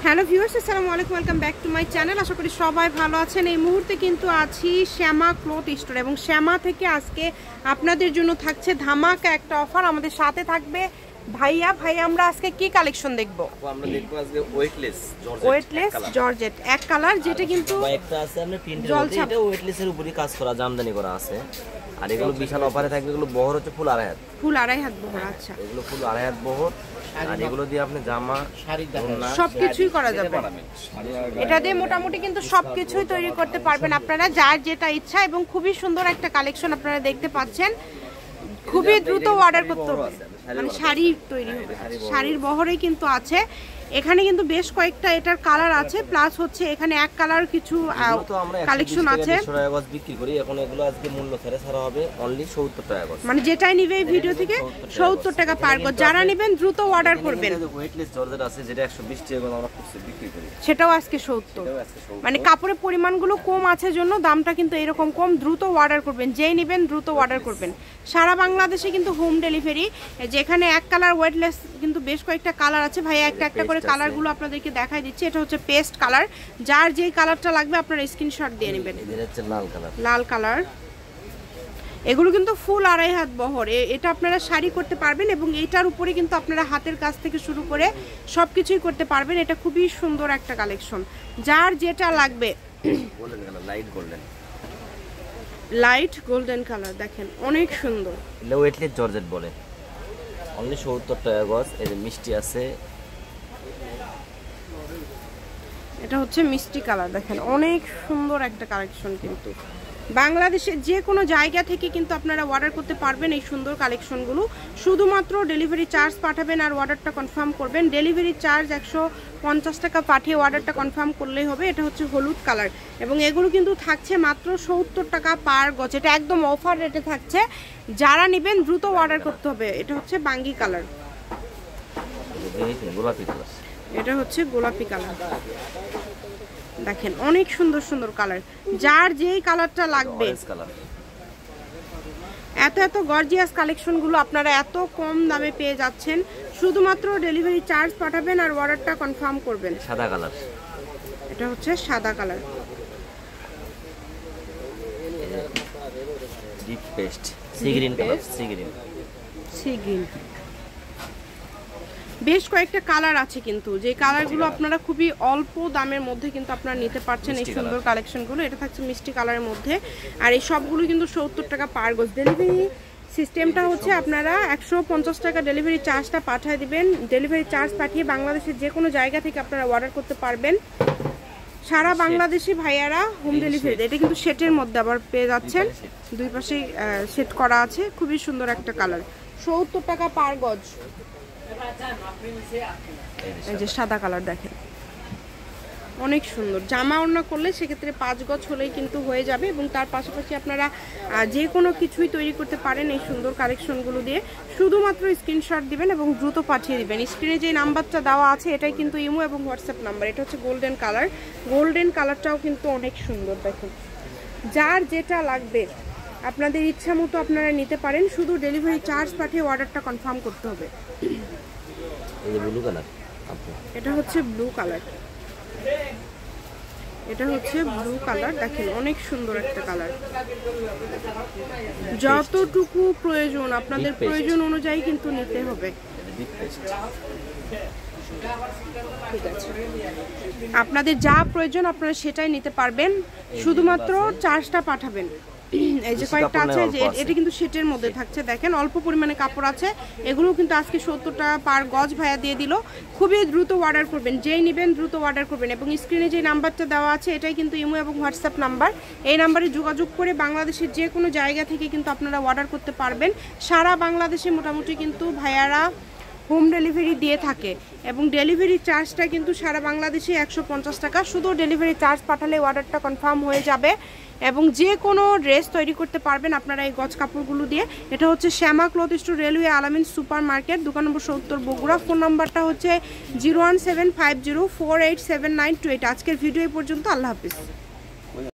Hello viewers, আসসালামু আলাইকুম, welcome back to my channel. আশা করি সবাই ভালো আছেন। এই মুহূর্তে কিন্তু আছি শ্যামা ক্লথ স্টোর এবং শ্যামা থেকে আজকে আপনাদের জন্য থাকছে ধামাকা একটা অফার। আমাদের সাথে থাকবে ভাইয়া। আমরা আজকে কি কালেকশন দেখব? আমরা দেখব আজকে ওয়েটলেস জর্জেট এক কালার, যেটা কিন্তু একটা আছে আমরা প্রিন্টের মধ্যে, এটা ওয়েটলেসের উপরই কাজ করা, জামদানি করা আছে। আর এগুলো বিশাল অফারে থাকবে। এগুলো বহর হচ্ছে ফুল আড়াই হাত বহর। আচ্ছা, এগুলো ফুল আড়াই হাত বহর। আর এগুলো দিয়ে আপনি জামা, শাড়ি, সবকিছুই করা যাবে। এটা দিয়ে মোটামুটি কিন্তু সবকিছুই তৈরি করতে পারবেন আপনারা, যার যেটা ইচ্ছা। এবং খুবই সুন্দর একটা কালেকশন আপনারা দেখতে পাচ্ছেন। খুবই দ্রুত অর্ডার করতে হবে, মানে শাড়ি তৈরি হবে। শাড়ির বহরে কিন্তু আছে। এখানে কিন্তু বেশ কয়েকটা এটার কালার আছে, প্লাস হচ্ছে এখানে এক কালার কিছু কালেকশন আছে। বিক্রি করি এখন, এগুলো আজকে মূল্য ছাড়া হবে অনলি 70 টাকা গজ। মানে যেটাই নিবে এই ভিডিও থেকে 70 টাকা পার গজ। যারা নেবেন দ্রুত অর্ডার করবেন। ওয়েটলেস জর্জেট আছে যেটা 120 টাকা গজ আমরা বিক্রি করি, সেটাও আজকে 70। মানে কাপড়ের পরিমাণগুলো কম আছে জন্য দামটা কিন্তু এরকম কম। দ্রুত অর্ডার করবেন, যেই নেবেন দ্রুত অর্ডার করবেন। সারা বাংলাদেশে কিন্তু হোম ডেলিভারি। যেখানে এক কালার ওয়েটলেস কিন্তু বেশ কয়েকটা কালার আছে। ভাইয়া একটা একটা করে কালারগুলো আপনাদেরকে দেখাই দিচ্ছি। এটা হচ্ছে পেস্ট কালার, যার যেই কালারটা লাগবে আপনারা স্ক্রিনশট দিয়ে নেবেন। এটা হচ্ছে লাল কালার। এগুলো কিন্তু ফুল আড়াই হাত বহর। এটা আপনারা শাড়ি করতে পারবেন এবং এইটার উপরে কিন্তু আপনারা হাতের কাজ থেকে শুরু করে সবকিছুই করতে পারবেন। এটা খুবই সুন্দর একটা কালেকশন, যার যেটা লাগবে। লাইট গোল্ডেন কালার দেখেন, অনেক সুন্দর। ওয়েটলেস জর্জেট বলে, অনলি 70 টাকা গজ। এই যে মিষ্টি আছে, এটা হচ্ছে মিষ্টি কালার দেখেন, অনেক সুন্দর একটা কালেকশন। কিন্তু বাংলাদেশের যে কোনো জায়গা থেকে কিন্তু আপনারা অর্ডার করতে পারবেন এই সুন্দর কালেকশনগুলো। শুধুমাত্র ডেলিভারি চার্জ পাঠাবেন আর অর্ডারটা কনফার্ম করবেন। ডেলিভারি চার্জ 150 টাকা পাঠিয়ে অর্ডারটা কনফার্ম করলেই হবে। এটা হচ্ছে হলুদ কালার এবং এগুলো কিন্তু থাকছে মাত্র 70 টাকা পার গজ। এটা একদম অফার রেটে থাকছে, যারা নেবেন দ্রুত অর্ডার করতে হবে। এটা হচ্ছে বাঙ্গি কালার, এটা হচ্ছে গোলাপি কালার দেখেন, অনেক সুন্দর সুন্দর কালার। যার যেই কালারটা লাগবে। এত গর্জিয়াস কালেকশনগুলো আপনারা এত কম দামে পেয়ে যাচ্ছেন। শুধুমাত্র ডেলিভারি চার্জ পাঠাবেন আর অর্ডারটা কনফার্ম করবেন। সাদা কালার, এটা হচ্ছে সাদা colour, deep paste sea green colour, sea green. বেশ কয়েকটা কালার আছে কিন্তু, যে কালারগুলো আপনারা খুবই অল্প দামের মধ্যে কিন্তু আপনারা নিতে পারছেন এই সুন্দর কালেকশনগুলো। এটা থাকছে মিষ্টি কালারের মধ্যে, আর এই সবগুলো কিন্তু 70 টাকা পার গজ। ডেলিভারি সিস্টেমটা হচ্ছে আপনারা 150 টাকা ডেলিভারি চার্জটা পাঠিয়ে দিবেন। ডেলিভারি চার্জ পাঠিয়ে বাংলাদেশের যে কোনো জায়গা থেকে আপনারা অর্ডার করতে পারবেন। সারা বাংলাদেশি ভাইয়ারা হোম ডেলিভারি। এটা কিন্তু সেটের মধ্যে আবার পেয়ে যাচ্ছেন, দুই পাশেই সেট করা আছে। খুবই সুন্দর একটা কালার, 70 টাকা পার গজ। এই যে সাদা কালার দেখেন, অনেক সুন্দর। জামা ওড়না করলে সেক্ষেত্রে 5 গজ হলেই কিন্তু হয়ে যাবে এবং তার পাশাপাশি আপনারা যে কোনো কিছুই তৈরি করতে পারেন এই সুন্দর কালেকশনগুলো দিয়ে। শুধুমাত্র স্ক্রিনশট দিবেন এবং দ্রুত পাঠিয়ে দিবেন। স্ক্রিনে যে নাম্বারটা দেওয়া আছে এটাই কিন্তু ইমো এবং হোয়াটসঅ্যাপ নাম্বার। এটা হচ্ছে গোল্ডেন কালার। গোল্ডেন কালারটাও কিন্তু অনেক সুন্দর দেখুন। যার যেটা লাগবে আপনাদের ইচ্ছা মতো আপনারা নিতে পারেন। শুধু ডেলিভারি চার্জ পাঠিয়ে অর্ডারটা কনফার্ম করতে হবে। এটা হচ্ছে ব্লু কালার, এটা হচ্ছে ব্লু কালার দেখেন, অনেক সুন্দর একটা কালার। যতটুকু প্রয়োজন আপনাদের প্রয়োজন অনুযায়ী কিন্তু নিতে হবে। ঠিক আছে, আপনাদের যা প্রয়োজন আপনারা সেটাই নিতে পারবেন। শুধুমাত্র চার্জটা পাঠাবেন। এই যে কয়েকটা আছে, যে এটা কিন্তু সেটের মধ্যে থাকছে দেখেন, অল্প পরিমাণে কাপড় আছে। এগুলো কিন্তু আজকে 70 টাকা পার গজ ভাইয়া দিয়ে দিল। খুবই দ্রুত অর্ডার করবেন, যেই নেবেন দ্রুত অর্ডার করবেন। এবং স্ক্রিনে যে নাম্বারটা দেওয়া আছে এটাই কিন্তু ইমো এবং হোয়াটসঅ্যাপ নাম্বার। এই নাম্বারে যোগাযোগ করে বাংলাদেশের যে কোনো জায়গা থেকে কিন্তু আপনারা অর্ডার করতে পারবেন। সারা বাংলাদেশে মোটামুটি কিন্তু ভাইয়ারা হোম ডেলিভারি দিয়ে থাকে এবং ডেলিভারি চার্জটা কিন্তু সারা বাংলাদেশে 150 টাকা। শুধু ডেলিভারি চার্জ পাঠালে অর্ডারটা কনফার্ম হয়ে যাবে এবং যে কোনো ড্রেস তৈরি করতে পারবেন আপনারা এই গজ কাপড়গুলো দিয়ে। এটা হচ্ছে শ্যামা ক্লথ স্টোর, রেলওয়ে আলামিন সুপার মার্কেট, দোকান নম্বর 70 বগুড়া। ফোন নাম্বারটা হচ্ছে 01750487928। আজকের ভিডিও এই পর্যন্ত। আল্লাহ হাফিজ।